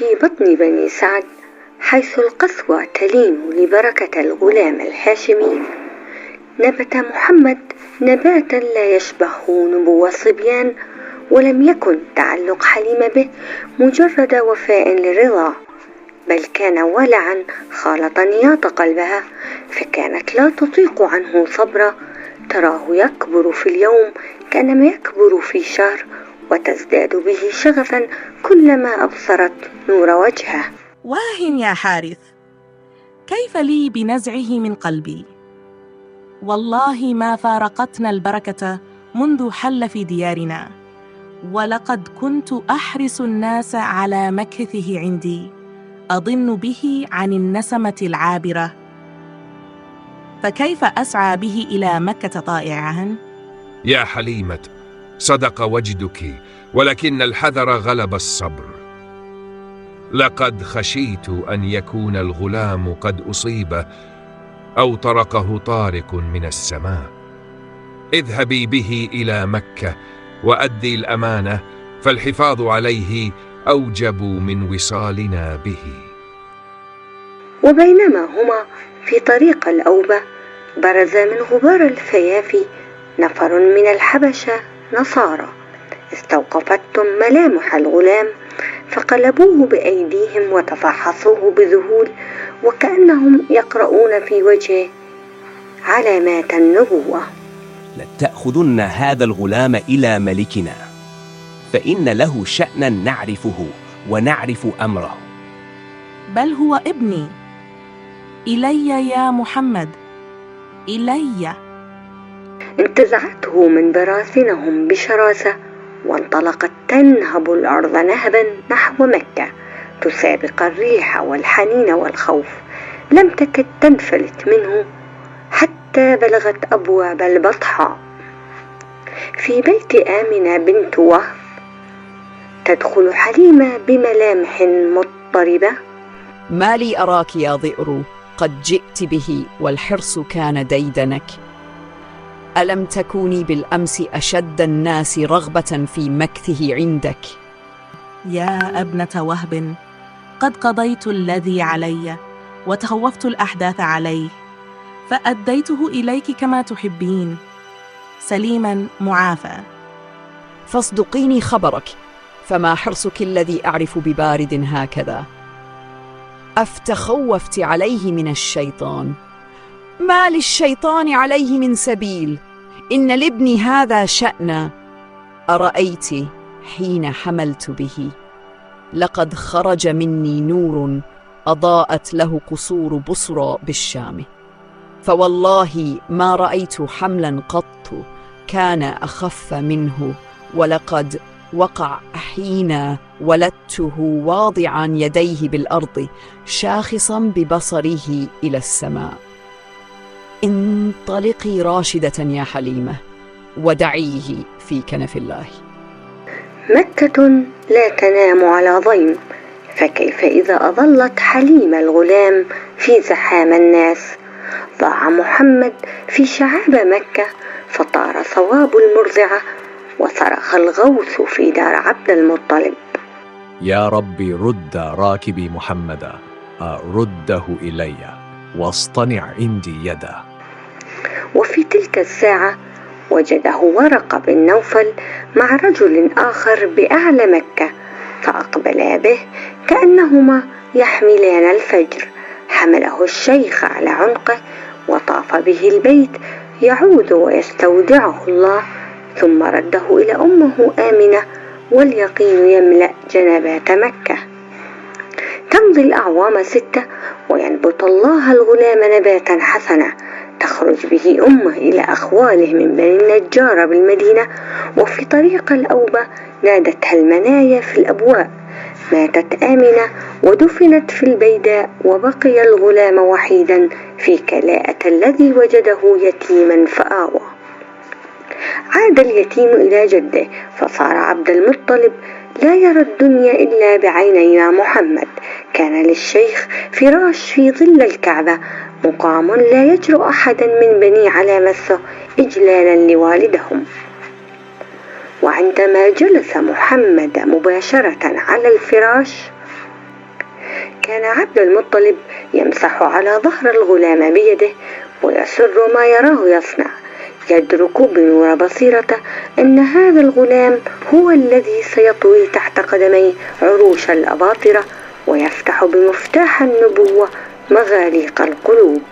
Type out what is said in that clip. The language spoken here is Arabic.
في بطن بني سعد، حيث القسوة تلين لبركة الغلام الهاشمي، نبت محمد نباتا لا يشبه نبو الصبيان، ولم يكن تعلق حليمة به مجرد وفاء للرضا، بل كان ولعا خالط نياط قلبها، فكانت لا تطيق عنه صبرا، تراه يكبر في اليوم كانما يكبر في شهر، وتزداد به شغفا كلما أبصرت نور وجهه. واه يا حارث، كيف لي بنزعه من قلبي؟ والله ما فارقتنا البركة منذ حل في ديارنا، ولقد كنت أحرص الناس على مكثه عندي، أضن به عن النسمة العابرة، فكيف أسعى به إلى مكة طائعا؟ يا حليمة، صدق وجدك، ولكن الحذر غلب الصبر. لقد خشيت أن يكون الغلام قد أصيب أو طرقه طارق من السماء. اذهبي به إلى مكة وأدي الأمانة، فالحفاظ عليه أوجب من وصالنا به. وبينما هما في طريق الأوبة، برز من غبار الفيافي نفر من الحبشة نصارى، استوقفتهم ملامح الغلام، فقلبوه بأيديهم وتفحصوه بذهول، وكأنهم يقرؤون في وجهه علامات النبوة. لتأخذن هذا الغلام إلى ملكنا، فإن له شأنا نعرفه ونعرف أمره. بل هو ابني، إلي يا محمد، إلي. انتزعته من براثنهم بشراسة، وانطلقت تنهب الأرض نهبا نحو مكة، تسابق الريح والحنين والخوف، لم تكد تنفلت منه حتى بلغت أبواب البطحاء. في بيت آمنة بنت وهب تدخل حليمة بملامح مضطربة. ما لي أراك يا ضئر قد جئت به والحرص كان ديدنك؟ ألم تكوني بالأمس أشد الناس رغبة في مكثه عندك؟ يا ابنة وهب، قد قضيت الذي علي وتخوفت الأحداث عليه، فأديته إليك كما تحبين، سليما معافى. فاصدقيني خبرك، فما حرصك الذي أعرف ببارد هكذا؟ أفتخوفت عليه من الشيطان؟ ما للشيطان عليه من سبيل، إن لابني هذا شأنا. أرأيت حين حملت به لقد خرج مني نور أضاءت له قصور بصرى بالشام، فوالله ما رأيت حملا قط كان أخف منه، ولقد وقع حين ولدته واضعا يديه بالأرض شاخصا ببصره إلى السماء. انطلقي راشدة يا حليمة، ودعيه في كنف الله. مكة لا تنام على ضيم، فكيف إذا أظلت حليمة الغلام في زحام الناس؟ ضاع محمد في شعاب مكة، فطار صواب المرضعة، وصرخ الغوث في دار عبد المطلب: يا ربي رد راكبي محمدا، رده إلي واصطنع عندي يدا. وفي تلك الساعة وجده ورقة بن نوفل مع رجل آخر بأعلى مكة، فأقبلا به كأنهما يحملان الفجر. حمله الشيخ على عنقه وطاف به البيت يعود ويستودعه الله، ثم رده إلى أمه آمنة، واليقين يملأ جنبات مكة. تمضي الأعوام 6 وينبت الله الغلام نباتا حسنا، تخرج به أمه إلى أخواله من بني النجار بالمدينة. وفي طريق الأوبة نادتها المنايا في الأبواب، ماتت آمنة ودفنت في البيداء، وبقي الغلام وحيدا في كلاءة الذي وجده يتيما فآوى. عاد اليتيم إلى جده، فصار عبد المطلب لا يرى الدنيا إلا بعيني محمد. كان للشيخ فراش في ظل الكعبة مقام لا يجرؤ أحدا من بني على مسه إجلالا لوالدهم. وعندما جلس محمد مباشرة على الفراش كان عبد المطلب يمسح على ظهر الغلام بيده ويسر ما يراه يصنع، يدرك بنور بصيرته أن هذا الغلام هو الذي سيطوي تحت قدميه عروش الأباطرة ويفتح بمفتاح النبوة مغاليق القلوب.